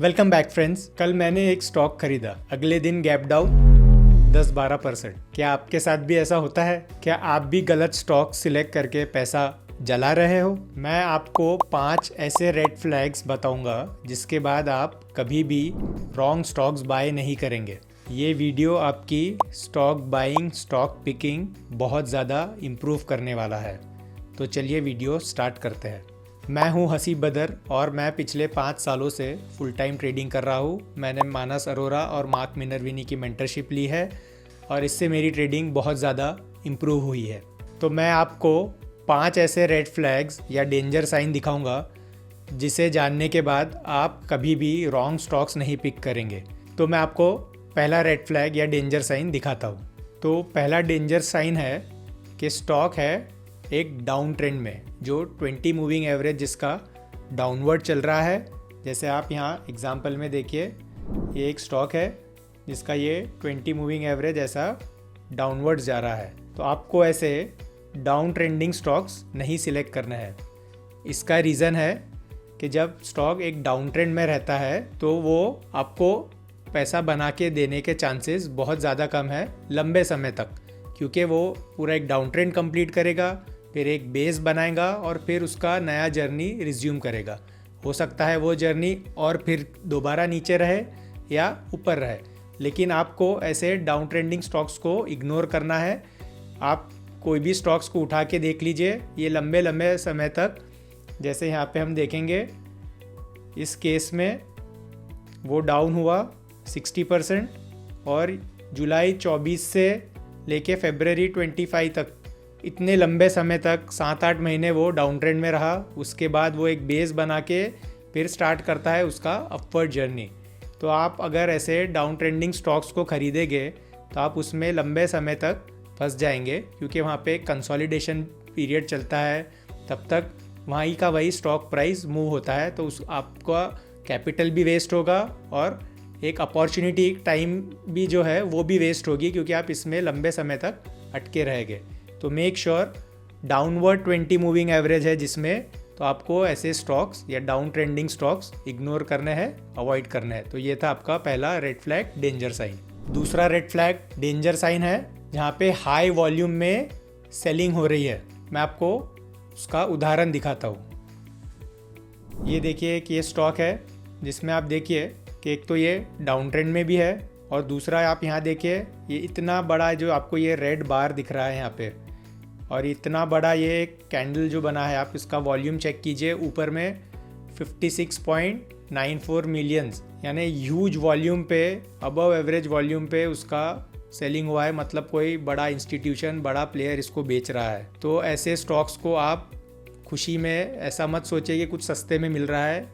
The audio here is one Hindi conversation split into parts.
Welcome back friends. कल मैंने एक स्टॉक खरीदा, अगले दिन गैप डाउन 10-12%। क्या आपके साथ भी ऐसा होता है? क्या आप भी गलत स्टॉक सिलेक्ट करके पैसा जला रहे हो? मैं आपको 5 ऐसे रेड फ्लैग्स बताऊंगा जिसके बाद आप कभी भी रॉन्ग स्टॉक्स बाय नहीं करेंगे। ये वीडियो आपकी स्टॉक बाइंग, स्टॉक पिकिंग बहुत ज़्यादा इम्प्रूव करने वाला है। तो चलिए वीडियो स्टार्ट करते हैं। मैं हूं हसीब बदर और मैं पिछले 5 सालों से फुल टाइम ट्रेडिंग कर रहा हूं। मैंने मानस अरोरा और मार्क मिनरविनी की मेंटरशिप ली है और इससे मेरी ट्रेडिंग बहुत ज़्यादा इम्प्रूव हुई है। तो मैं आपको 5 ऐसे रेड फ्लैग्स या डेंजर साइन दिखाऊंगा जिसे जानने के बाद आप कभी भी रॉन्ग स्टॉक्स नहीं पिक करेंगे। तो मैं आपको पहला रेड फ्लैग या डेंजर साइन दिखाता हूँ। तो पहला डेंजर साइन है कि स्टॉक है एक डाउन ट्रेंड में, जो 20 मूविंग एवरेज जिसका डाउनवर्ड चल रहा है। जैसे आप यहाँ एग्जांपल में देखिए, ये एक स्टॉक है जिसका ये 20 मूविंग एवरेज ऐसा डाउनवर्ड जा रहा है। तो आपको ऐसे डाउन ट्रेंडिंग स्टॉक्स नहीं सिलेक्ट करना है। इसका रीज़न है कि जब स्टॉक एक डाउन ट्रेंड में रहता है तो वो आपको पैसा बना के देने के चांसेस बहुत ज़्यादा कम है लंबे समय तक, क्योंकि वो पूरा एक डाउन ट्रेंड कंप्लीट करेगा, फिर एक बेस बनाएगा और फिर उसका नया जर्नी रिज्यूम करेगा। हो सकता है वो जर्नी और फिर दोबारा नीचे रहे या ऊपर रहे, लेकिन आपको ऐसे डाउन ट्रेंडिंग स्टॉक्स को इग्नोर करना है। आप कोई भी स्टॉक्स को उठा के देख लीजिए, ये लंबे लंबे समय तक, जैसे यहाँ पे हम देखेंगे इस केस में वो डाउन हुआ 60% और जुलाई 24 से लेके फरवरी 25 तक, इतने लंबे समय तक 7-8 महीने वो डाउन ट्रेंड में रहा। उसके बाद वो एक बेस बना के फिर स्टार्ट करता है उसका अपवर्ड जर्नी। तो आप अगर ऐसे डाउन ट्रेंडिंग स्टॉक्स को खरीदेंगे तो आप उसमें लंबे समय तक फंस जाएंगे, क्योंकि वहाँ पे कंसोलिडेशन पीरियड चलता है। तब तक वहीं का वही स्टॉक प्राइस मूव होता है, तो उस आपका कैपिटल भी वेस्ट होगा और एक अपॉर्चुनिटी टाइम भी जो है वो भी वेस्ट होगी, क्योंकि आप इसमें लंबे समय तक अटके रहेंगे। तो make sure downward 20 moving average है जिसमें, तो आपको ऐसे स्टॉक्स या डाउन ट्रेंडिंग स्टॉक्स इग्नोर करने हैं, अवॉइड करने हैं। तो ये था आपका पहला रेड फ्लैग डेंजर साइन। दूसरा रेड फ्लैग डेंजर साइन है जहाँ पे हाई वॉल्यूम में सेलिंग हो रही है। मैं आपको उसका उदाहरण दिखाता हूँ। ये देखिए कि ये स्टॉक है जिसमें आप देखिए कि एक तो ये डाउन ट्रेंड में भी है और दूसरा आप यहाँ देखिए ये इतना बड़ा जो आपको ये रेड बार दिख रहा है यहाँ पे, और इतना बड़ा ये एक कैंडल जो बना है, आप इसका वॉल्यूम चेक कीजिए, ऊपर में 56.94 मिलियंस, यानी ह्यूज वॉल्यूम पे, अबव एवरेज वॉल्यूम पे उसका सेलिंग हुआ है। मतलब कोई बड़ा इंस्टीट्यूशन, बड़ा प्लेयर इसको बेच रहा है। तो ऐसे स्टॉक्स को आप खुशी में ऐसा मत सोचिए कि कुछ सस्ते में मिल रहा है।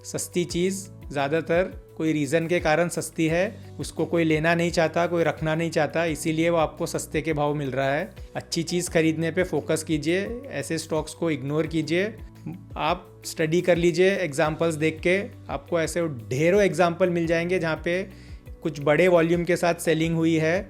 सस्ती चीज़ ज़्यादातर कोई रीज़न के कारण सस्ती है, उसको कोई लेना नहीं चाहता, कोई रखना नहीं चाहता, इसीलिए वो आपको सस्ते के भाव मिल रहा है। अच्छी चीज़ खरीदने पे फोकस कीजिए, ऐसे स्टॉक्स को इग्नोर कीजिए। आप स्टडी कर लीजिए एग्जांपल्स देख के, आपको ऐसे ढेरों एग्जांपल मिल जाएंगे जहाँ पे कुछ बड़े वॉल्यूम के साथ सेलिंग हुई है,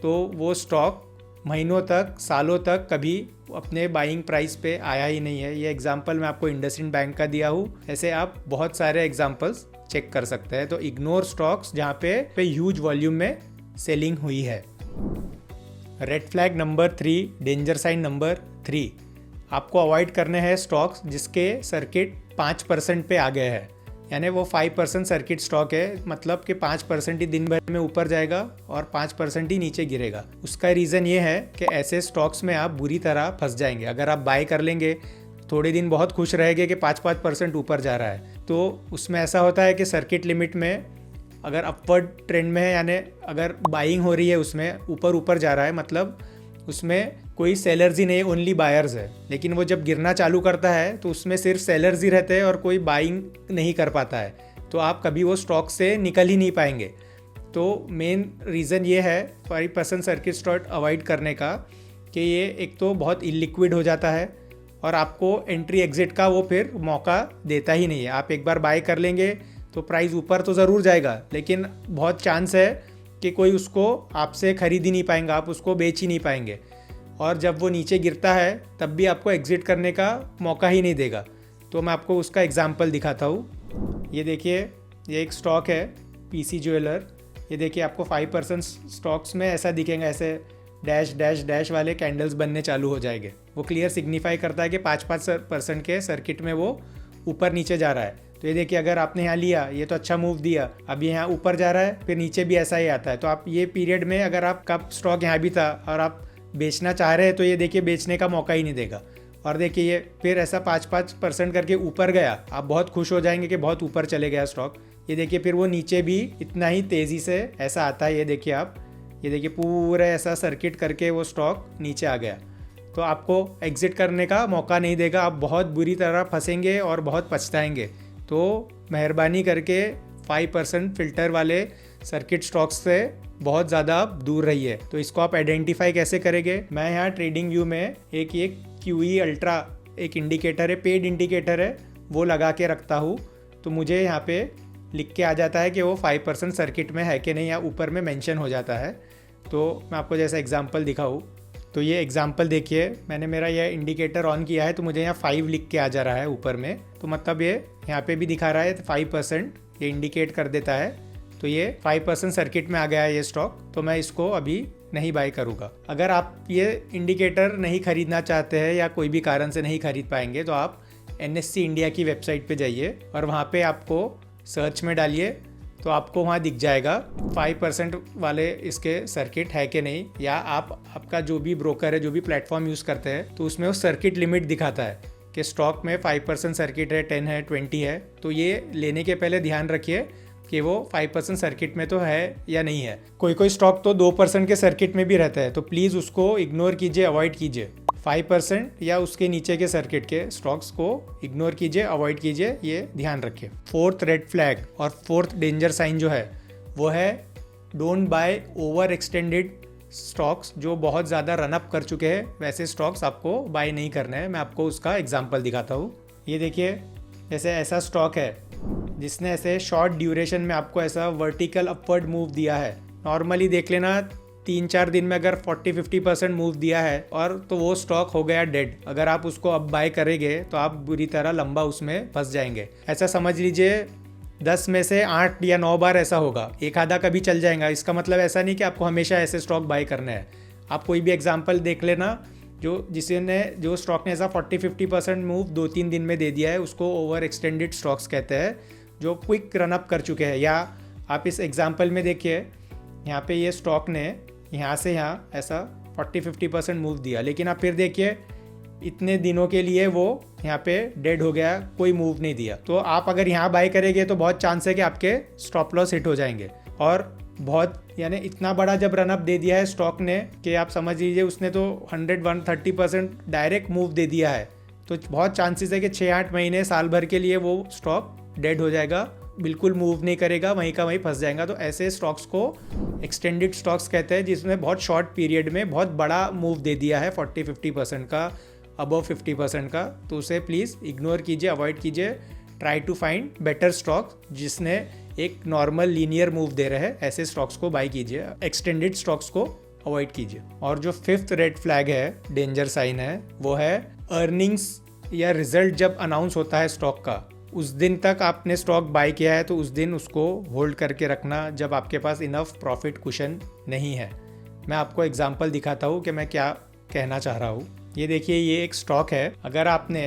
तो वो स्टॉक महीनों तक, सालों तक कभी अपने बाइंग प्राइस पे आया ही नहीं है। ये एग्जांपल मैं आपको इंडसइंड बैंक का दिया हूँ। ऐसे आप बहुत सारे एग्जांपल्स चेक कर सकते हैं। तो इग्नोर स्टॉक्स जहाँ पे ह्यूज वॉल्यूम में सेलिंग हुई है। Red flag number 3, danger sign number 3, आपको अवॉइड करने हैं स्टॉक्स जिसके सर्किट 5% पे आ गए हैं। यानी वो 5% सर्किट स्टॉक है, मतलब कि 5% ही दिन भर में ऊपर जाएगा और 5% ही नीचे गिरेगा। उसका रीज़न ये है कि ऐसे स्टॉक्स में आप बुरी तरह फंस जाएंगे। अगर आप बाय कर लेंगे, थोड़े दिन बहुत खुश रहेंगे कि 5% ऊपर जा रहा है, तो उसमें ऐसा होता है कि सर्किट लिमिट में अगर अपवर्ड ट्रेंड में है, यानी अगर बाइंग हो रही है उसमें ऊपर जा रहा है, मतलब उसमें कोई सेलर्स ही नहीं, ओनली बायर्स है। लेकिन वो जब गिरना चालू करता है तो उसमें सिर्फ सेलर्स ही रहते हैं और कोई बाइंग नहीं कर पाता है, तो आप कभी वो स्टॉक से निकल ही नहीं पाएंगे। तो मेन रीज़न ये है 5% सर्किट स्टॉक अवॉइड करने का कि ये एक तो बहुत इलिक्विड हो जाता है और आपको एंट्री एग्जिट का वो फिर मौका देता ही नहीं है। आप एक बार बाय कर लेंगे तो प्राइस ऊपर तो ज़रूर जाएगा, लेकिन बहुत चांस है कि कोई उसको आपसे खरीद ही नहीं पाएंगा, आप उसको बेच ही नहीं पाएंगे। और जब वो नीचे गिरता है तब भी आपको एग्ज़िट करने का मौका ही नहीं देगा। तो मैं आपको उसका एग्जाम्पल दिखाता हूँ। ये देखिए ये एक स्टॉक है पीसी ज्वेलर। ये देखिए आपको 5% स्टॉक्स में ऐसा दिखेगा, ऐसे डैश डैश डैश वाले कैंडल्स बनने चालू हो जाएंगे। वो क्लियर सिग्निफाई करता है कि 5% के सर्किट में वो ऊपर नीचे जा रहा है। तो ये देखिए अगर आपने यहाँ लिया, ये तो अच्छा मूव दिया, अब ये यहाँ ऊपर जा रहा है, फिर नीचे भी ऐसा ही आता है। तो आप ये पीरियड में अगर आपका स्टॉक यहाँ भी था और आप बेचना चाह रहे हैं तो ये देखिए बेचने का मौका ही नहीं देगा। और देखिए ये फिर ऐसा 5% करके ऊपर गया, आप बहुत खुश हो जाएंगे कि बहुत ऊपर चले गया स्टॉक। ये देखिए फिर वो नीचे भी इतना ही तेज़ी से ऐसा आता है। ये देखिए आप, ये देखिए पूरा ऐसा सर्किट करके वो स्टॉक नीचे आ गया। तो आपको एग्जिट करने का मौका नहीं देगा, आप बहुत बुरी तरह फंसेंगे और बहुत पछताएंगे। तो मेहरबानी करके 5% फिल्टर वाले सर्किट स्टॉक्स से बहुत ज़्यादा आप दूर रहिए। तो इसको आप आइडेंटिफाई कैसे करेंगे? मैं यहाँ ट्रेडिंग व्यू में एक QE अल्ट्रा एक इंडिकेटर है, पेड इंडिकेटर है, वो लगा के रखता हूँ। तो मुझे यहाँ पे लिख के आ जाता है कि वो 5% सर्किट में है कि नहीं, या ऊपर में मेंशन हो जाता है। तो मैं आपको जैसा एग्जांपल दिखाऊँ, तो ये एग्जांपल देखिए, मैंने मेरा ये इंडिकेटर ऑन किया है तो मुझे यहाँ 5 लिख के आ जा रहा है ऊपर में। तो मतलब ये यहाँ पे भी दिखा रहा है 5%, ये इंडिकेट कर देता है। तो ये 5% सर्किट में आ गया है ये स्टॉक, तो मैं इसको अभी नहीं बाय करूँगा। अगर आप ये इंडिकेटर नहीं खरीदना चाहते हैं या कोई भी कारण से नहीं खरीद पाएंगे तो आप NSE इंडिया की वेबसाइट पे जाइए और वहाँ पे आपको सर्च में डालिए, तो आपको वहाँ दिख जाएगा 5% वाले इसके सर्किट है कि नहीं, या आपका जो भी ब्रोकर है, जो भी प्लेटफॉर्म यूज़ करते हैं, तो उसमें वो सर्किट लिमिट दिखाता है कि स्टॉक में 5% सर्किट है, 10 है, 20 है। तो ये लेने के पहले ध्यान रखिए कि वो 5% सर्किट में तो है या नहीं है। कोई स्टॉक तो 2% के सर्किट में भी रहता है, तो प्लीज़ उसको इग्नोर कीजिए, अवॉइड कीजिए। 5% या उसके नीचे के सर्किट के स्टॉक्स को इग्नोर कीजिए, अवॉइड कीजिए, ये ध्यान रखिए। फोर्थ रेड फ्लैग और फोर्थ डेंजर साइन जो है वो है don't buy over extended stocks. जो बहुत ज़्यादा रनअप कर चुके हैं वैसे स्टॉक्स आपको बाय नहीं करना है। मैं आपको उसका एग्जाम्पल दिखाता हूँ। ये देखिए, जैसे ऐसा स्टॉक है जिसने ऐसे शॉर्ट ड्यूरेशन में आपको ऐसा वर्टिकल अपवर्ड मूव दिया है। नॉर्मली देख लेना 3-4 दिन में अगर 40-50% मूव दिया है और तो वो स्टॉक हो गया डेड। अगर आप उसको अब बाय करेंगे तो आप बुरी तरह लंबा उसमें फंस जाएंगे। ऐसा समझ लीजिए 10 में से 8 या 9 बार ऐसा होगा, एक आधा कभी चल जाएगा। इसका मतलब ऐसा नहीं कि आपको हमेशा ऐसे स्टॉक बाय करना है। आप कोई भी एग्जाम्पल देख लेना जो स्टॉक ने ऐसा 40-50% मूव 2-3 दिन में दे दिया है, उसको ओवर एक्सटेंडेड स्टॉक्स कहते हैं, जो क्विक रनअप कर चुके हैं। या आप इस एग्जाम्पल में देखिए, यहाँ पे ये स्टॉक ने यहाँ से यहाँ ऐसा 40-50% मूव दिया, लेकिन आप फिर देखिए इतने दिनों के लिए वो यहाँ पे डेड हो गया, कोई मूव नहीं दिया। तो आप अगर यहाँ बाय करेंगे तो बहुत चांस है कि आपके स्टॉप लॉस हिट हो जाएंगे। और बहुत यानी इतना बड़ा जब रनअप दे दिया है स्टॉक ने कि आप समझ लीजिए उसने तो 100-130% डायरेक्ट मूव दे दिया है, तो बहुत चांसेस है कि 6-8 महीने साल भर के लिए वो स्टॉक डेड हो जाएगा, बिल्कुल मूव नहीं करेगा, वहीं का वहीं फंस जाएगा। तो ऐसे स्टॉक्स को एक्सटेंडेड स्टॉक्स कहते हैं, जिसमें बहुत शॉर्ट पीरियड में बहुत बड़ा मूव दे दिया है 40-50% का, अबव 50% का। तो उसे प्लीज़ इग्नोर कीजिए, अवॉइड कीजिए। Try to find better stock जिसने एक नॉर्मल लीनियर मूव दे रहे हैं, ऐसे स्टॉक्स को बाय कीजिए, एक्सटेंडेड स्टॉक्स को अवॉइड कीजिए। और जो फिफ्थ रेड फ्लैग है, डेंजर साइन है, वो है अर्निंग्स या रिजल्ट जब अनाउंस होता है स्टॉक का, उस दिन तक आपने स्टॉक बाय किया है तो उस दिन उसको होल्ड करके रखना जब आपके पास इनफ प्रॉफिट कुशन नहीं है। मैं आपको एग्जांपल दिखाता हूँ कि मैं क्या कहना चाह रहा हूँ। ये देखिए, ये एक स्टॉक है। अगर आपने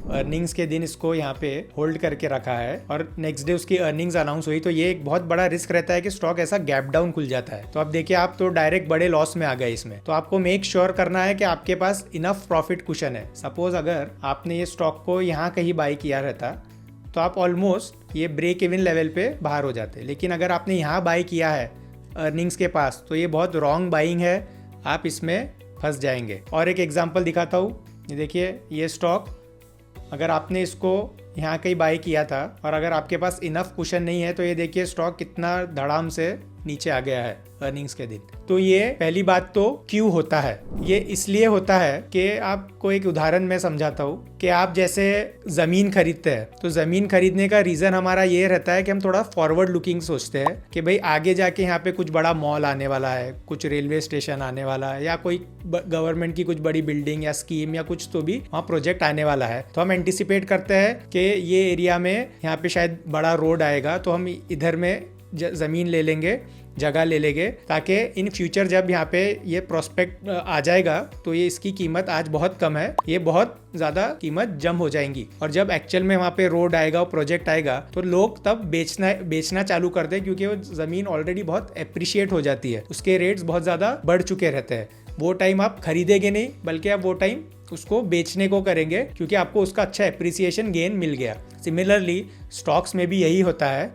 अर्निंग्स के दिन इसको यहाँ पे होल्ड करके रखा है और नेक्स्ट डे उसकी अर्निंग्स अनाउंस हुई, तो ये एक बहुत बड़ा रिस्क रहता है कि स्टॉक ऐसा गैप डाउन खुल जाता है। तो अब देखिए, आप तो डायरेक्ट बड़े लॉस में आ गए इसमें। तो आपको मेक श्योर करना है कि आपके पास इनफ प्रॉफिट कुशन है। सपोज अगर आपने ये स्टॉक को यहाँ कहीं बाय किया रहता तो आप ऑलमोस्ट ये ब्रेक इवन लेवल पे बाहर हो जाते, लेकिन अगर आपने यहाँ बाय किया है अर्निंग्स के पास तो ये बहुत रॉन्ग बाइंग है, आप इसमें फंस जाएंगे। और एक एग्जांपल दिखाता हूँ। ये देखिए, ये स्टॉक अगर आपने इसको यहाँ कहीं बाय किया था और अगर आपके पास इनफ कुशन नहीं है तो ये देखिए स्टॉक कितना धड़ाम से नीचे आ गया है अर्निंग्स के दिन। तो ये पहली बात तो क्यों होता है, ये इसलिए होता है कि आपको एक उदाहरण मैं समझाता हूँ कि आप जैसे ज़मीन खरीदते हैं, तो ज़मीन खरीदने का रीज़न हमारा ये रहता है कि हम थोड़ा फॉरवर्ड लुकिंग सोचते हैं कि भाई आगे जाके यहाँ पे कुछ बड़ा मॉल आने वाला है, कुछ रेलवे स्टेशन आने वाला है, या कोई गवर्नमेंट की कुछ बड़ी बिल्डिंग या स्कीम या कुछ तो भी वहाँ प्रोजेक्ट आने वाला है। तो हम एंटिसिपेट करते हैं कि ये एरिया में यहाँ पे शायद बड़ा रोड आएगा, तो हम इधर में ज़मीन ले लेंगे, जगह ले लेंगे, ताकि इन फ्यूचर जब यहाँ पे ये प्रोस्पेक्ट आ जाएगा तो ये इसकी कीमत आज बहुत कम है, ये बहुत ज़्यादा कीमत जम हो जाएंगी, और जब एक्चुअल में वहाँ पे रोड आएगा और प्रोजेक्ट आएगा तो लोग तब बेचना चालू कर दें, क्योंकि वो ज़मीन ऑलरेडी बहुत एप्रिशिएट हो जाती है, उसके रेट्स बहुत ज़्यादा बढ़ चुके रहते हैं। वो टाइम आप खरीदेंगे नहीं, बल्कि आप वो टाइम उसको बेचने को करेंगे, क्योंकि आपको उसका अच्छा एप्रिसिएशन गेन मिल गया। सिमिलरली स्टॉक्स में भी यही होता है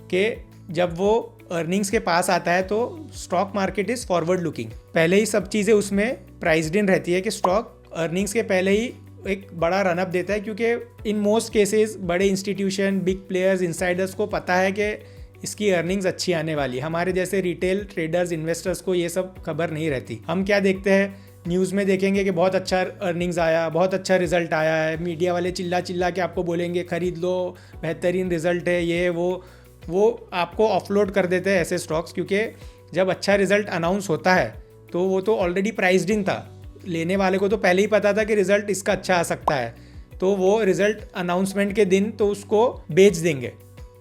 कि जब वो अर्निंग्स के पास आता है तो stock market is forward looking, पहले ही सब चीज़ें उसमें प्राइस्ड इन रहती है कि स्टॉक अर्निंग्स के पहले ही एक बड़ा रनअप देता है, क्योंकि इन मोस्ट केसेस बड़े इंस्टीट्यूशन, बिग प्लेयर्स, इंसाइडर्स को पता है कि इसकी अर्निंग्स अच्छी आने वाली है। हमारे जैसे रिटेल ट्रेडर्स, इन्वेस्टर्स को ये सब खबर नहीं रहती। हम क्या देखते हैं, न्यूज़ में देखेंगे कि बहुत अच्छा अर्निंग्स आया, बहुत अच्छा रिजल्ट आया है, मीडिया वाले चिल्ला के आपको बोलेंगे खरीद लो, बेहतरीन रिजल्ट है, ये वो आपको ऑफलोड कर देते हैं ऐसे स्टॉक्स, क्योंकि जब अच्छा रिजल्ट अनाउंस होता है तो वो तो ऑलरेडी प्राइस्ड इन था, लेने वाले को तो पहले ही पता था कि रिजल्ट इसका अच्छा आ सकता है, तो वो रिजल्ट अनाउंसमेंट के दिन तो उसको बेच देंगे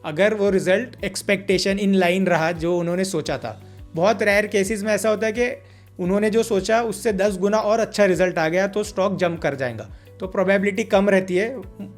अगर वो रिजल्ट एक्सपेक्टेशन इन लाइन रहा जो उन्होंने सोचा था। बहुत रेयर केसेस में ऐसा होता है कि उन्होंने जो सोचा उससे 10 गुना और अच्छा रिजल्ट आ गया तो स्टॉक जंप कर जाएगा, तो प्रोबेबिलिटी कम रहती है।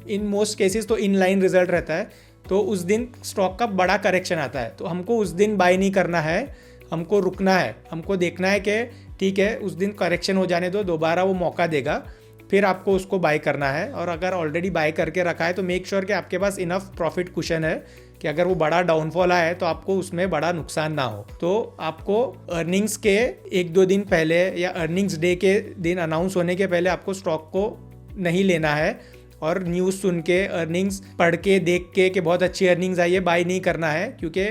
इन मोस्ट केसेस तो इन लाइन रिजल्ट रहता है, तो उस दिन स्टॉक का बड़ा करेक्शन आता है, तो हमको उस दिन बाय नहीं करना है, हमको रुकना है, हमको देखना है कि ठीक है उस दिन करेक्शन हो जाने दो, दोबारा वो मौका देगा, फिर आपको उसको बाय करना है। और अगर ऑलरेडी बाय करके रखा है तो मेक श्योर कि आपके पास इनफ प्रॉफिट कुशन है कि अगर वो बड़ा डाउनफॉल आया है तो आपको उसमें बड़ा नुकसान ना हो। तो आपको अर्निंग्स के 1-2 दिन पहले या अर्निंग्स डे के दिन अनाउंस होने के पहले आपको स्टॉक को नहीं लेना है, और न्यूज़ सुन के, अर्निंग्स पढ़ के, देख के कि बहुत अच्छी अर्निंग्स आई है, बाय नहीं करना है, क्योंकि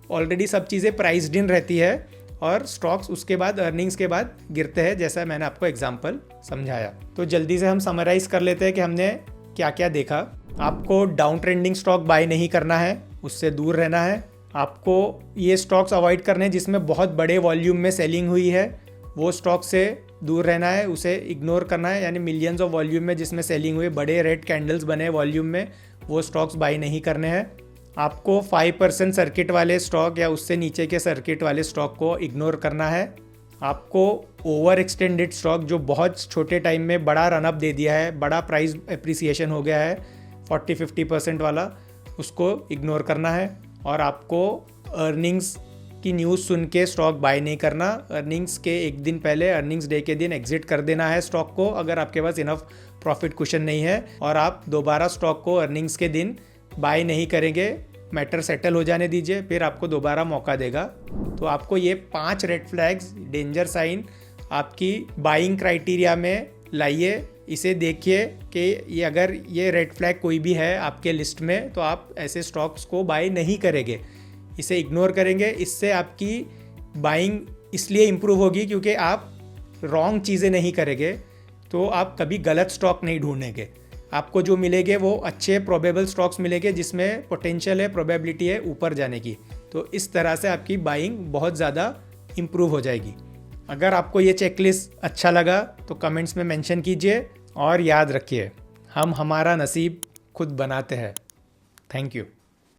ऑलरेडी सब चीज़ें प्राइस्ड इन रहती है और स्टॉक्स उसके बाद अर्निंग्स के बाद गिरते हैं, जैसा मैंने आपको एग्जांपल समझाया। तो जल्दी से हम समराइज़ कर लेते हैं कि हमने क्या क्या देखा। आपको डाउन ट्रेंडिंग स्टॉक बाय नहीं करना है, उससे दूर रहना है। आपको ये स्टॉक्स अवॉइड करने हैं जिसमें बहुत बड़े वॉल्यूम में सेलिंग हुई है, वो स्टॉक से दूर रहना है, उसे इग्नोर करना है। यानी मिलियंस ऑफ वॉल्यूम में जिसमें सेलिंग हुई, बड़े रेड कैंडल्स बने वॉल्यूम में, वो स्टॉक्स बाय नहीं करने हैं। आपको 5% सर्किट वाले स्टॉक या उससे नीचे के सर्किट वाले स्टॉक को इग्नोर करना है। आपको ओवर एक्सटेंडेड स्टॉक जो बहुत छोटे टाइम में बड़ा रनअप दे दिया है, बड़ा प्राइस एप्रिसिएशन हो गया है 40-50% वाला, उसको इग्नोर करना है। और आपको अर्निंग्स की न्यूज़ सुन के स्टॉक बाय नहीं करना, अर्निंग्स के एक दिन पहले, अर्निंग्स डे के दिन एग्जिट कर देना है स्टॉक को अगर आपके पास इनफ प्रॉफिट कुशन नहीं है, और आप दोबारा स्टॉक को अर्निंग्स के दिन बाय नहीं करेंगे, मैटर सेटल हो जाने दीजिए, फिर आपको दोबारा मौका देगा। तो आपको ये 5 रेड फ्लैग्स, डेंजर साइन आपकी बाइंग क्राइटेरिया में लाइए, इसे देखिए कि ये अगर ये रेड फ्लैग कोई भी है आपके लिस्ट में तो आप ऐसे स्टॉक्स को बाय नहीं करेंगे, इसे इग्नोर करेंगे। इससे आपकी बाइंग इसलिए इम्प्रूव होगी क्योंकि आप रॉन्ग चीज़ें नहीं करेंगे, तो आप कभी गलत स्टॉक नहीं ढूंढेंगे। आपको जो मिलेंगे वो अच्छे प्रोबेबल स्टॉक्स मिलेंगे जिसमें पोटेंशियल है, प्रोबेबिलिटी है ऊपर जाने की। तो इस तरह से आपकी बाइंग बहुत ज़्यादा इम्प्रूव हो जाएगी। अगर आपको ये चेकलिस्ट अच्छा लगा तो कमेंट्स में मेंशन कीजिए, और याद रखिए हम हमारा नसीब खुद बनाते हैं। Thank you.